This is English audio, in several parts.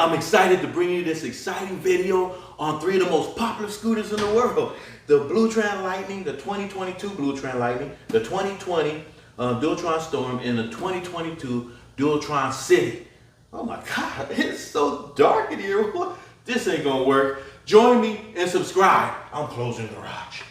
I'm excited to bring you this exciting video on three of the most popular scooters in the world. The BlueTran Lightning, the 2022 BlueTran Lightning, the 2020 Dualtron Storm, and the 2022 Dualtron City. Oh my God, it's so dark in here. This ain't gonna work. Join me and subscribe. I'm closing the garage.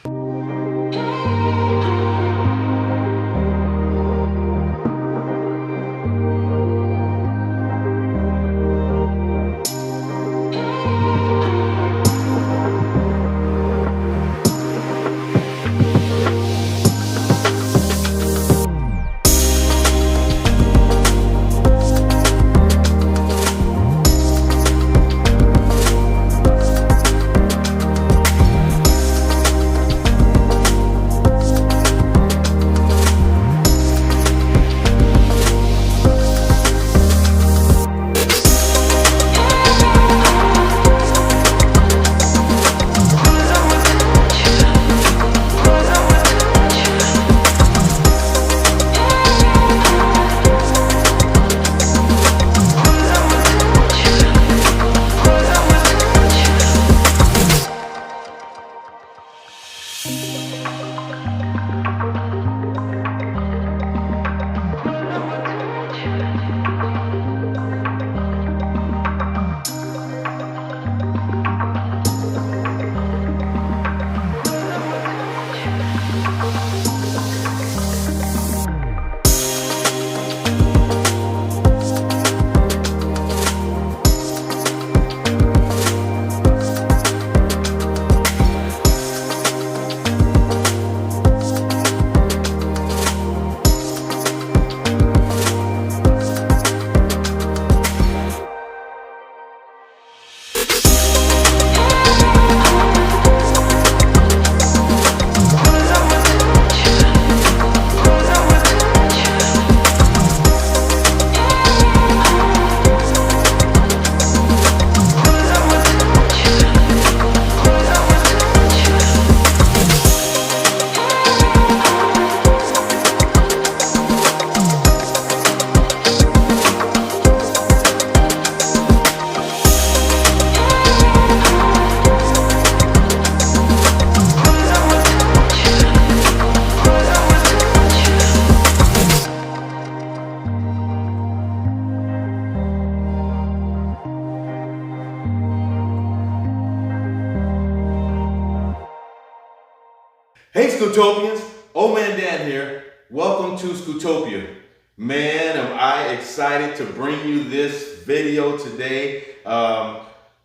Hey Scootopians, Old Man Dan here. Welcome to Scootopia. Man, am I excited to bring you this video today,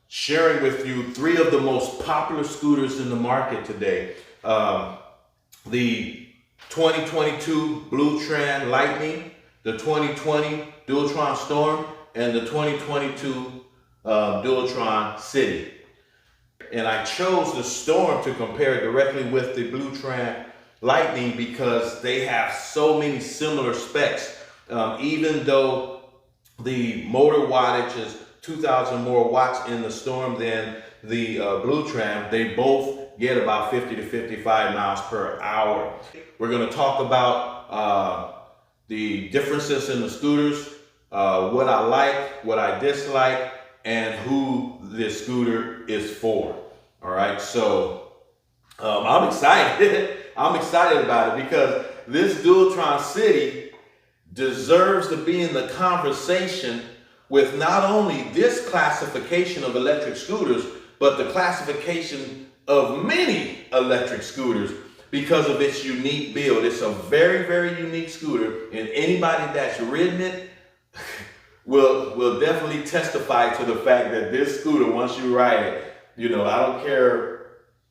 sharing with you three of the most popular scooters in the market today. The 2022 BlueTran Lightning, the 2020 Dualtron Storm, and the 2022 Dualtron City. And I chose the Storm to compare directly with the BlueTran Lightning because they have so many similar specs. Even though the motor wattage is 2,000 more watts in the Storm than the BlueTran, they both get about 50 to 55 miles per hour. We're going to talk about the differences in the scooters, what I like, what I dislike, and who this scooter is for. All right, so I'm excited. I'm excited about it because this Dualtron City deserves to be in the conversation with not only this classification of electric scooters, but the classification of many electric scooters because of its unique build. It's a very, very unique scooter, and anybody that's ridden it will definitely testify to the fact that this scooter, once you ride it, you know, I don't care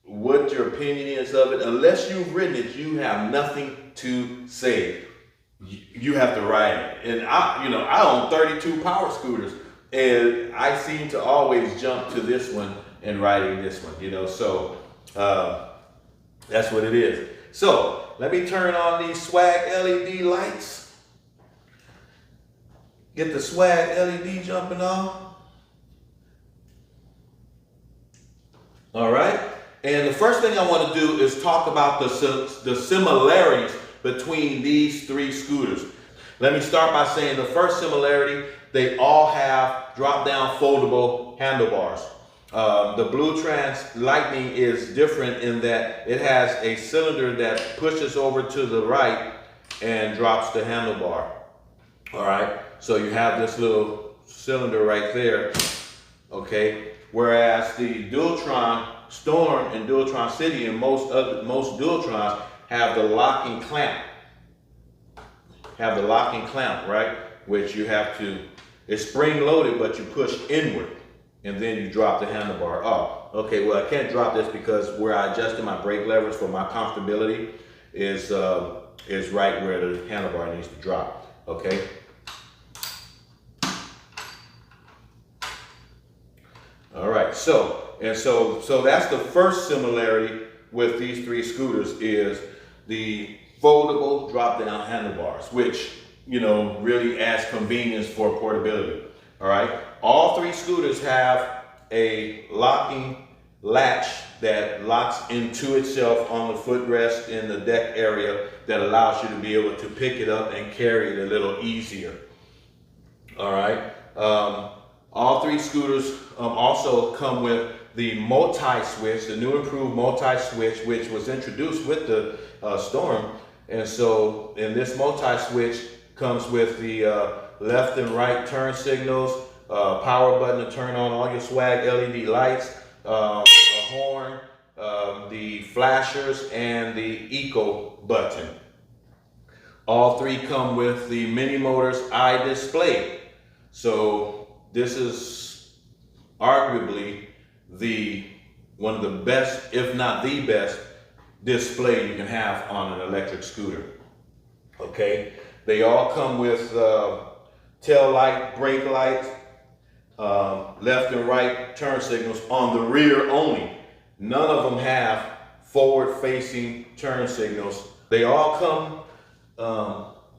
what your opinion is of it, unless you've ridden it, you have nothing to say. You have to ride it. And I own 32 power scooters, and I seem to always jump to this one and riding this one, so that's what it is. So let me turn on these swag LED lights. Get the swag LED jumping on. All right. And the first thing I want to do is talk about the similarities between these three scooters. Let me start by saying the first similarity, they all have drop-down foldable handlebars. The BlueTran Lightning is different in that it has a cylinder that pushes over to the right and drops the handlebar. All right, so you have this little cylinder right there, okay? Whereas the Dualtron Storm and Dualtron City and most Dualtrons have the locking clamp. Right? Which you have to, it's spring loaded, but you push inward and then you drop the handlebar off. Okay, well I can't drop this because where I adjusted my brake levers for my comfortability is right where the handlebar needs to drop. Okay. All right, so that's the first similarity with these three scooters is the foldable drop-down handlebars, which, you know, really adds convenience for portability. All right, all three scooters have a locking latch that locks into itself on the footrest in the deck area that allows you to be able to pick it up and carry it a little easier. All right. All three scooters also come with the multi-switch, the new improved multi-switch, which was introduced with the Storm. And so, in this multi-switch comes with the left and right turn signals, power button to turn on all your swag LED lights, a horn, the flashers, and the eco button. All three come with the Mini Motors iDisplay. So this is arguably one of the best, if not the best, display you can have on an electric scooter. Okay, they all come with tail light, brake light, left and right turn signals on the rear only. None of them have forward-facing turn signals. They all come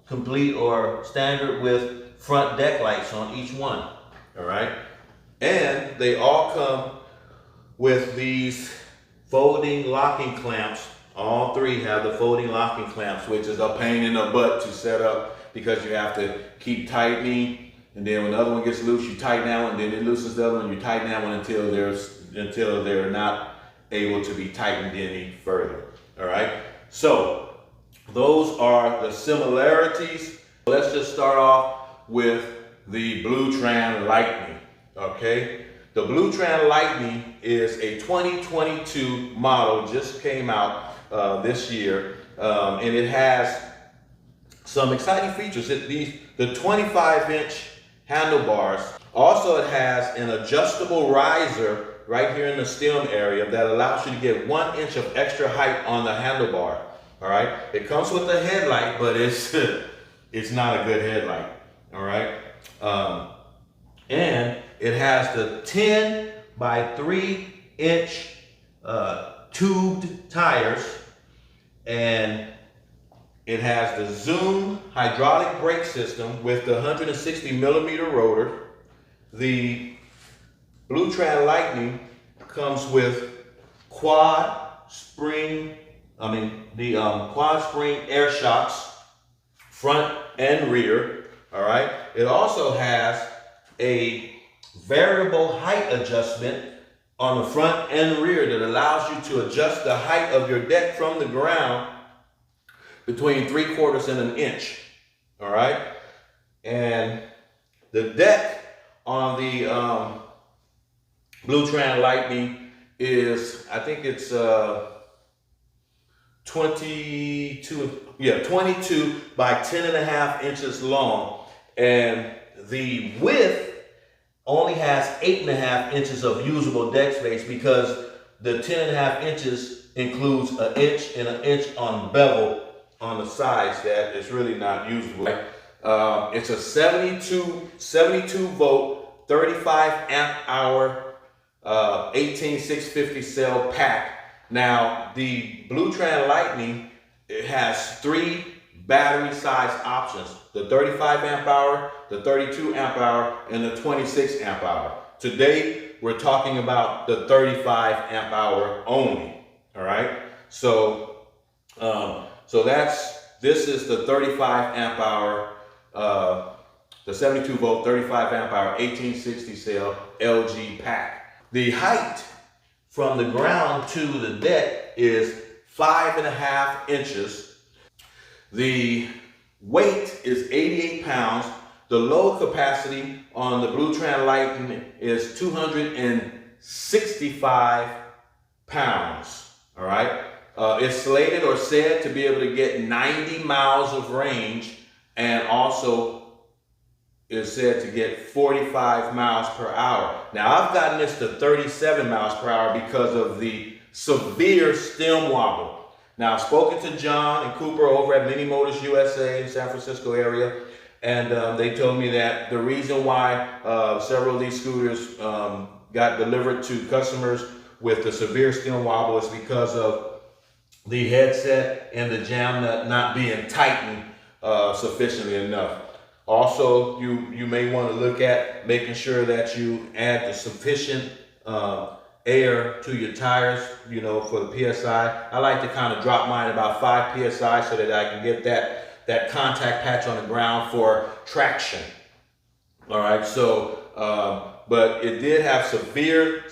complete or standard with front deck lights on each one. All right, and they all come with these folding locking clamps. All three have the folding locking clamps, which is a pain in the butt to set up because you have to keep tightening, and then when the other one gets loose, you tighten that one, then it loosens the other one, you tighten that one until they're not able to be tightened any further. All right, so those are the similarities. Let's just start off with the BlueTran Lightning. Okay, the BlueTran Lightning is a 2022 model, just came out this year, and it has some exciting features. The 25-inch handlebars. Also, it has an adjustable riser right here in the stem area that allows you to get 1 inch of extra height on the handlebar. All right, it comes with a headlight, but it's not a good headlight. All right. And it has the 10 by 3 inch tubed tires, and it has the Zoom hydraulic brake system with the 160 millimeter rotor. The BlueTran Lightning comes with quad spring air shocks, front and rear. All right. It also has a variable height adjustment on the front and rear that allows you to adjust the height of your deck from the ground between 3/4 and 1 inch. All right. And the deck on the BlueTran Lightning is, I think it's 22 by 10.5 inches long, and the width only has 8.5 inches of usable deck space because the 10.5 inches includes 1 inch and 1 inch on bevel on the sides that is really not usable. It's a 72 volt, 35 amp hour, 18650 cell pack. Now, the BlueTran Lightning, it has 3 battery size options: the 35 amp hour, the 32 amp hour, and the 26 amp hour. Today, we're talking about the 35 amp hour only. All right. So, this is the 35 amp hour the 72 volt, 35 amp hour, 1860 cell LG pack. The height from the ground to the deck is 5.5 inches. The weight is 88 pounds. The load capacity on the BlueTran Lightning is 265 pounds. All right. It's slated or said to be able to get 90 miles of range, and also is said to get 45 miles per hour. Now, I've gotten this to 37 miles per hour because of the severe stem wobble. Now, I've spoken to John and Cooper over at Mini Motors USA in San Francisco area, and they told me that the reason why several of these scooters got delivered to customers with the severe stem wobble is because of the headset and the jam nut not being tightened sufficiently enough. Also, you may want to look at making sure that you add the sufficient air to your tires, you know, for the PSI. I like to kind of drop mine about 5 PSI so that I can get that contact patch on the ground for traction. All right, so, but it did have severe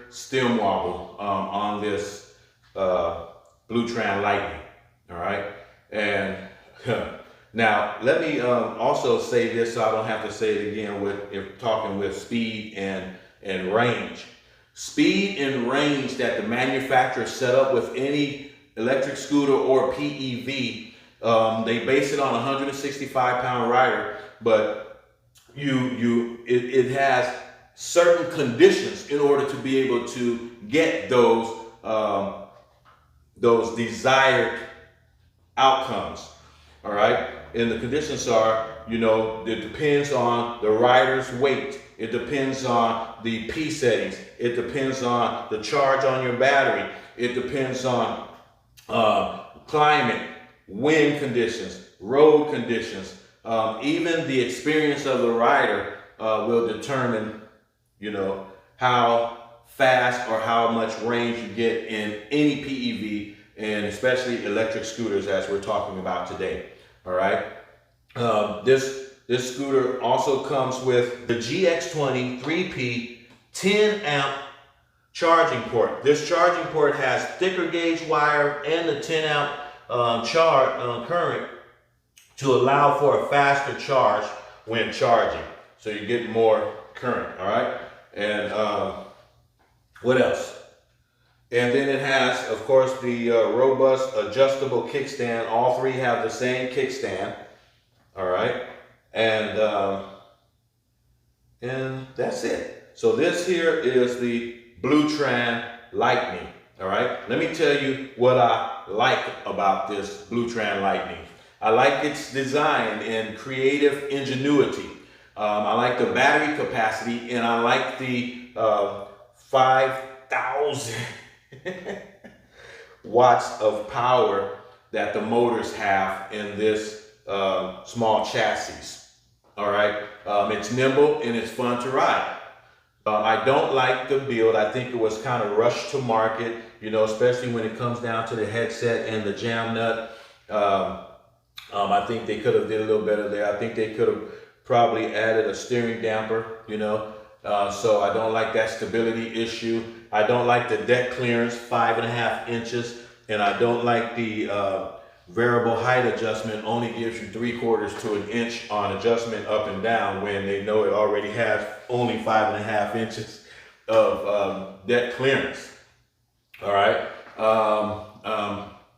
stem wobble on this BlueTran Lightning. All right, and now let me also say this so I don't have to say it again if talking with speed and range. Speed and range that the manufacturer set up with any electric scooter or PEV, they base it on a 165-pound rider, but it has certain conditions in order to be able to get those desired outcomes. All right, and the conditions are, you know, it depends on the rider's weight. It depends on the P settings. It depends on the charge on your battery. It depends on climate, wind conditions, road conditions. Even the experience of the rider will determine, you know, how fast or how much range you get in any PEV, and especially electric scooters as we're talking about today. All right. This scooter also comes with the GX20 3P 10 amp charging port. This charging port has thicker gauge wire and the 10 amp current to allow for a faster charge when charging. So you get more current. All right. And what else? And then it has, of course, the robust adjustable kickstand. All three have the same kickstand. All right. And that's it. So this here is the BlueTran Lightning. All right. Let me tell you what I like about this BlueTran Lightning. I like its design and creative ingenuity. I like the battery capacity, and I like the 5,000 watts of power that the motors have in this small chassis. All right, it's nimble and it's fun to ride. I don't like the build. I think it was kind of rushed to market, you know, especially when it comes down to the headset and the jam nut. I think they could have did a little better there. I think they could have probably added a steering damper, you know. So I don't like that stability issue. I don't like the deck clearance, 5.5 inches, and I don't like the variable height adjustment only gives you 3/4 to an inch on adjustment up and down when they know it already has only 5.5 inches of deck clearance. All right.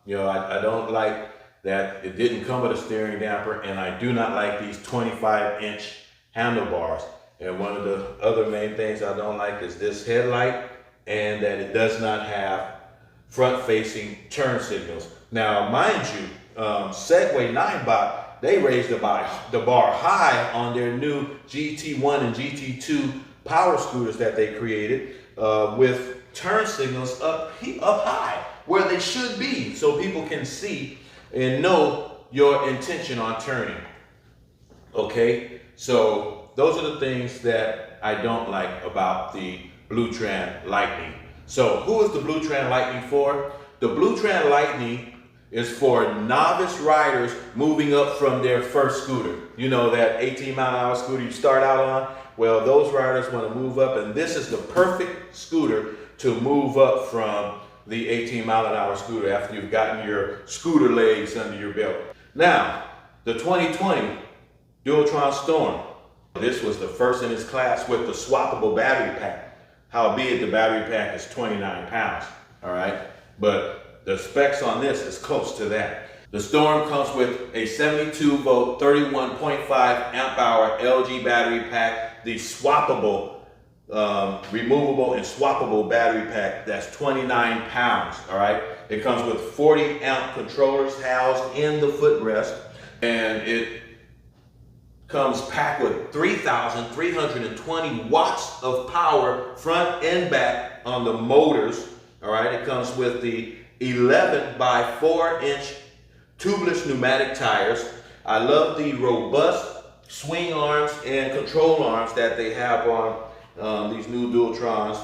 You know, I don't like that it didn't come with a steering damper, and I do not like these 25-inch handlebars. And one of the other main things I don't like is this headlight, and that it does not have front-facing turn signals. Now, mind you, Segway 9bot, they raised the bar high on their new GT1 and GT2 power scooters that they created with turn signals up high where they should be, so people can see and know your intention on turning. Okay, so those are the things that I don't like about the BlueTran Lightning. So who is the BlueTran Lightning for? The BlueTran Lightning is for novice riders moving up from their first scooter. You know, that 18-mile-an-hour scooter you start out on? Well, those riders want to move up, and this is the perfect scooter to move up from the 18-mile-an-hour scooter after you've gotten your scooter legs under your belt. Now, the 2020 Dualtron Storm. This was the first in its class with the swappable battery pack. Howbeit, the battery pack is 29 pounds, all right? But the specs on this is close to that. The Storm comes with a 72-volt, 31.5 amp-hour LG battery pack, the swappable, removable and swappable battery pack that's 29 pounds, all right? It comes with 40 amp controllers housed in the footrest, and it comes packed with 3,320 watts of power front and back on the motors, all right? It comes with the 11 by 4-inch tubeless pneumatic tires. I love the robust swing arms and control arms that they have on these new Dualtrons.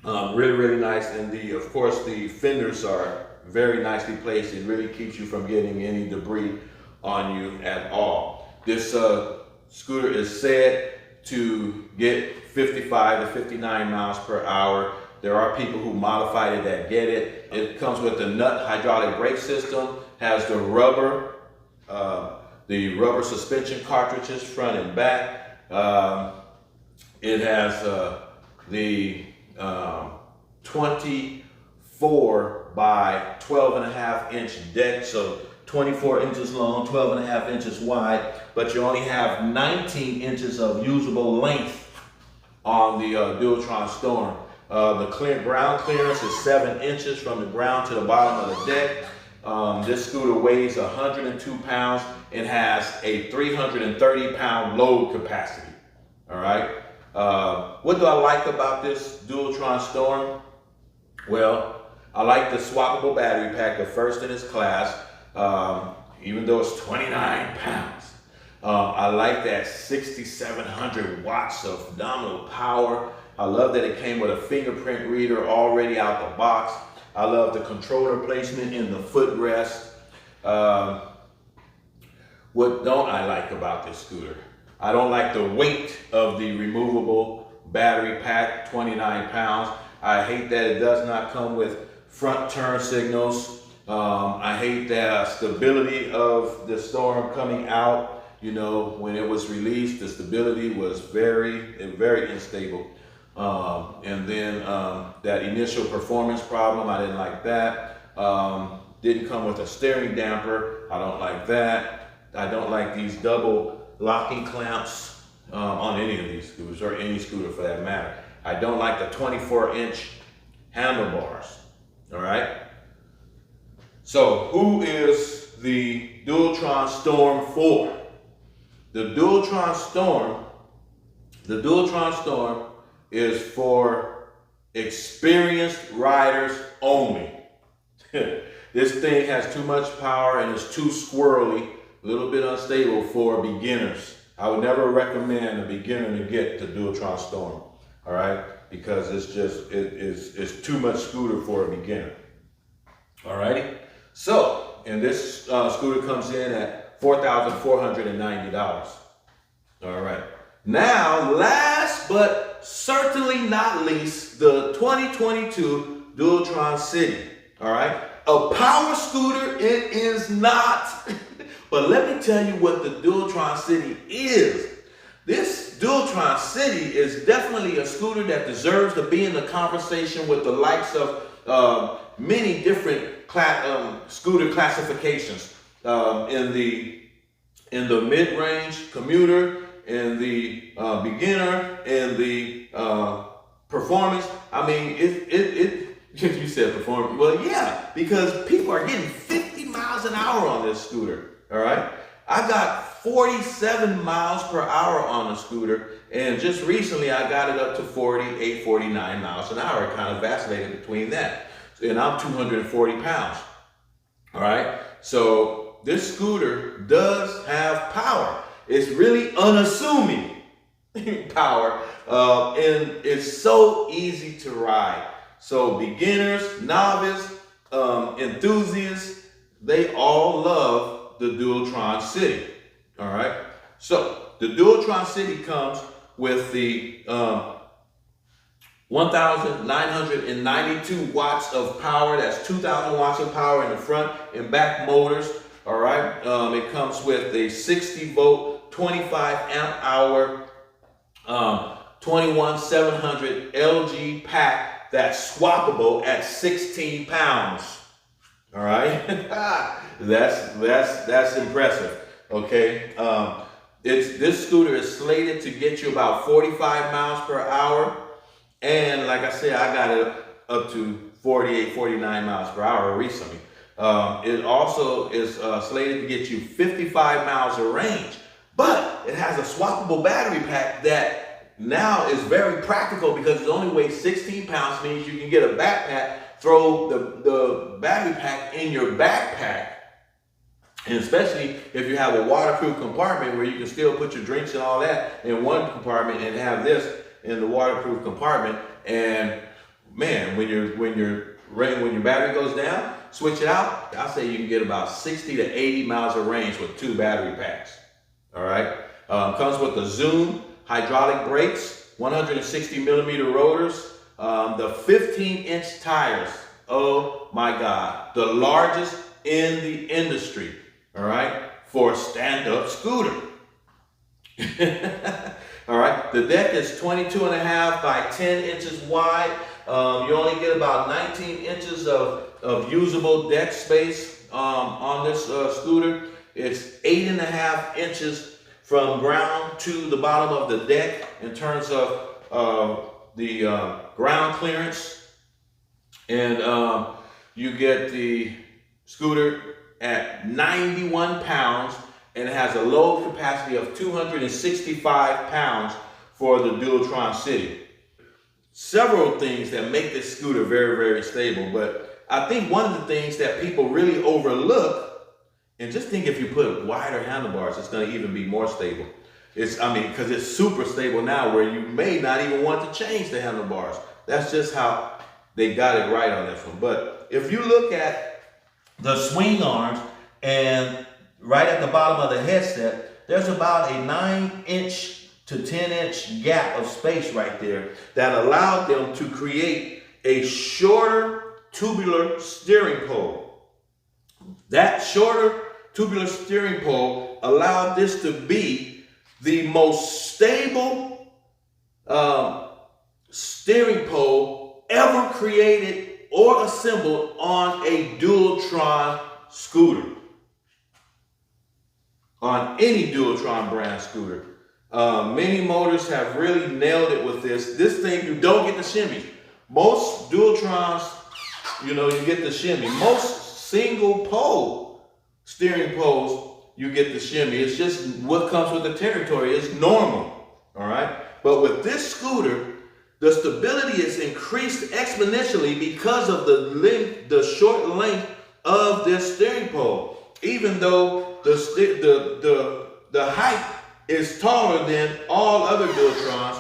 Really, really nice. And of course, the fenders are very nicely placed. It really keeps you from getting any debris on you at all. This scooter is said to get 55 to 59 miles per hour. There are people who modified it that get it. It comes with the nut hydraulic brake system, has the rubber suspension cartridges front and back. It has the 24 by 12.5-inch deck, so 24 inches long, 12.5 inches wide, but you only have 19 inches of usable length on the Dualtron Storm. The ground clearance is 7 inches from the ground to the bottom of the deck. This scooter weighs 102 pounds and has a 330-pound load capacity. All right. What do I like about this Dualtron Storm? Well, I like the swappable battery pack, the first in its class, even though it's 29 pounds. I like that 6,700 watts of nominal power. I love that it came with a fingerprint reader already out the box. I love the controller placement in the footrest. What don't I like about this scooter? I don't like the weight of the removable battery pack, 29 pounds. I hate that it does not come with front turn signals. I hate the stability of the Storm coming out. You know, when it was released, the stability was very unstable. And then that initial performance problem, I didn't like that. Didn't come with a steering damper. I don't like that. I don't like these double locking clamps on any of these scooters, or any scooter for that matter. I don't like the 24-inch handlebars, all right? So who is the Dualtron Storm for? The Dualtron Storm is for experienced riders only. This thing has too much power and is too squirrely, a little bit unstable for beginners. I would never recommend a beginner to get the Dualtron Storm, all right? Because it's too much scooter for a beginner, all righty? So, and this scooter comes in at $4,490, all right? Now, last but certainly not least, the 2022 Dualtron City, all right? A power scooter, it is not. But let me tell you what the Dualtron City is. This Dualtron City is definitely a scooter that deserves to be in the conversation with the likes of many different scooter classifications. In the mid-range commuter, in the beginner, in the performance. I mean, you said performance. Well, yeah, because people are getting 50 miles an hour on this scooter, all right? I got 47 miles per hour on a scooter, and just recently I got it up to 48, 49 miles an hour. It kind of vacillated between that. And I'm 240 pounds, all right? So this scooter does have power. It's really unassuming power, and it's so easy to ride. So beginners, novice, enthusiasts, they all love the Dualtron City. All right. So the Dualtron City comes with the 1,992 watts of power. That's 2,000 watts of power in the front and back motors. All right. It comes with a 60 volt, 25 amp hour, 21700 LG pack that's swappable at 16 pounds. All right. That's impressive. Okay. This scooter is slated to get you about 45 miles per hour. And like I said, I got it up to 48, 49 miles per hour recently. It also is slated to get you 55 miles of range, but it has a swappable battery pack that now is very practical because it only weighs 16 pounds, means you can get a backpack, throw the battery pack in your backpack. And especially if you have a waterproof compartment where you can still put your drinks and all that in one compartment and have this in the waterproof compartment. And man, when your battery goes down, switch it out. I'll say you can get about 60 to 80 miles of range with 2 battery packs. All right. Comes with the Zoom hydraulic brakes, 160 millimeter rotors, the 15-inch tires. Oh my God, the largest in the industry. All right, for a stand-up scooter. All right, the deck is 22.5 by 10 inches wide. You only get about 19 inches of usable deck space on this scooter. It's 8.5 inches from ground to the bottom of the deck in terms of the ground clearance. And you get the scooter at 91 pounds, and it has a load capacity of 265 pounds for the Dualtron City. Several things that make this scooter very, very stable, but I think one of the things that people really overlook, and just think if you put wider handlebars, it's going to even be more stable. Because it's super stable now where you may not even want to change the handlebars. That's just how they got it right on this one. But if you look at the swing arms, and right at the bottom of the headset, there's about a 9-inch to 10-inch gap of space right there that allowed them to create a shorter tubular steering pole. That shorter tubular steering pole allowed this to be the most stable steering pole ever created or assembled on a Dualtron scooter. On any Dualtron brand scooter. Many motors have really nailed it with this. This thing, you don't get the shimmy. Most Dualtrons, you get the shimmy. Most single pole steering poles, you get the shimmy. It's just what comes with the territory. It's normal, all right? But with this scooter, the stability is increased exponentially because of the short length of this steering pole. Even though the height is taller than all other Dualtrons,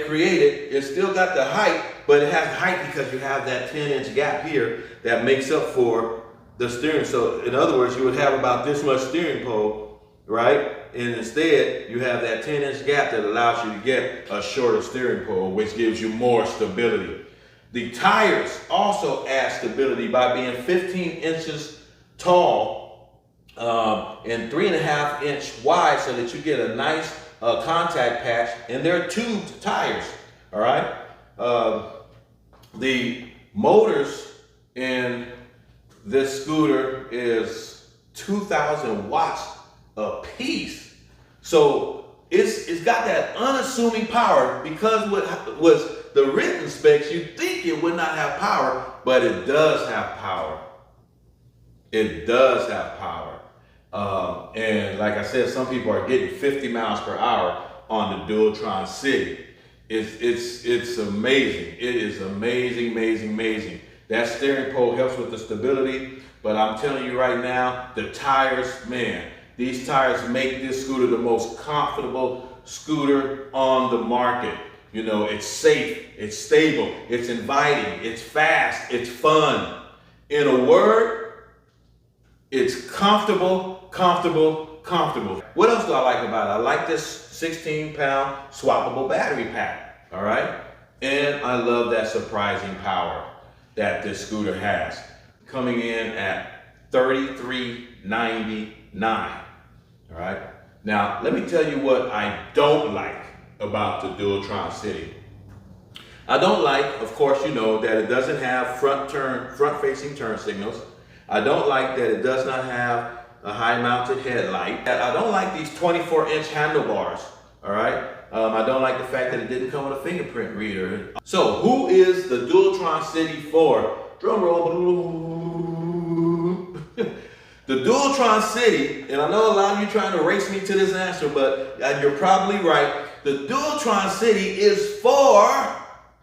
created, it's still got the height, but it has height because you have that 10-inch gap here that makes up for the steering. So in other words, you would have about this much steering pole, right? And instead, you have that 10-inch gap that allows you to get a shorter steering pole, which gives you more stability. The tires also add stability by being 15 inches tall and 3.5-inch wide, so that you get a nice contact patch, and they're tubed tires, all right? The motors in this scooter is 2,000 watts a piece. So it's got that unassuming power because what was the written specs, you'd think it would not have power, but it does have power. It does have power. And like I said, some people are getting 50 miles per hour on the Dualtron City. It's amazing. It is amazing, amazing, amazing. That steering pole helps with the stability, but I'm telling you right now, the tires, man, these tires make this scooter the most comfortable scooter on the market. It's safe, it's stable, it's inviting, it's fast, it's fun. In a word, It's comfortable, comfortable, comfortable. What else do I like about it? I like this 16-pound swappable battery pack, all right? And I love that surprising power that this scooter has, coming in at $33.99, all right? Now, let me tell you what I don't like about the Dualtron City. I don't like, of course, you know, that it doesn't have front-facing turn signals. I don't like that it does not have a high-mounted headlight. I don't like these 24-inch handlebars, all right? I don't like the fact that it didn't come with a fingerprint reader. So, who is the Dualtron City for? Drum roll. The Dualtron City, and I know a lot of you trying to race me to this answer, but you're probably right. The Dualtron City is for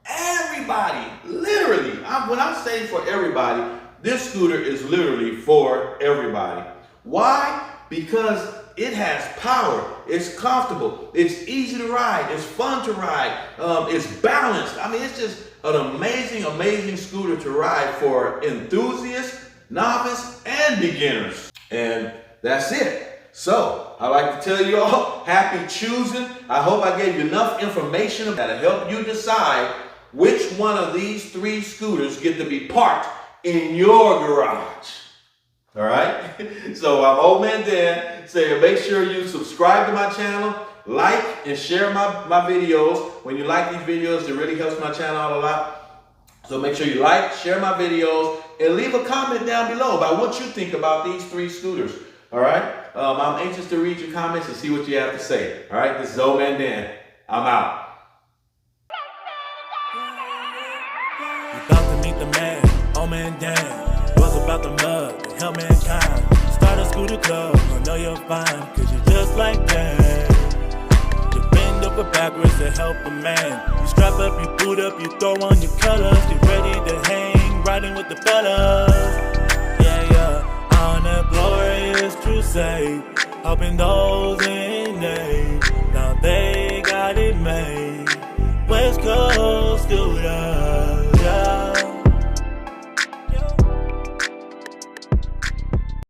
everybody. Literally, when I say for everybody, this scooter is literally for everybody. Why? Because it has power, it's comfortable, it's easy to ride, it's fun to ride, it's balanced. I mean, it's just an amazing, amazing scooter to ride for enthusiasts, novice, and beginners. And that's it. So, I'd like to tell you all, happy choosing. I hope I gave you enough information that'll help you decide which one of these 3 scooters get to be parked in your garage. All right? So I'm Old Man Dan saying make sure you subscribe to my channel, like and share my videos. When you like these videos, it really helps my channel out a lot. So make sure you like, share my videos, and leave a comment down below about what you think about these 3 scooters. All right? I'm anxious to read your comments and see what you have to say. All right? This is Old Man Dan. I'm out. About to meet the man, Old Man Dan. Was about the mug to help mankind. Start a scooter club, I know you're fine, cause you're just like that. You bend over backwards to help a man. You strap up, you boot up, you throw on your colors. Get ready to hang, riding with the fellas. Yeah, on a glorious crusade, helping those in need. Now they got it made. West Coast scooter.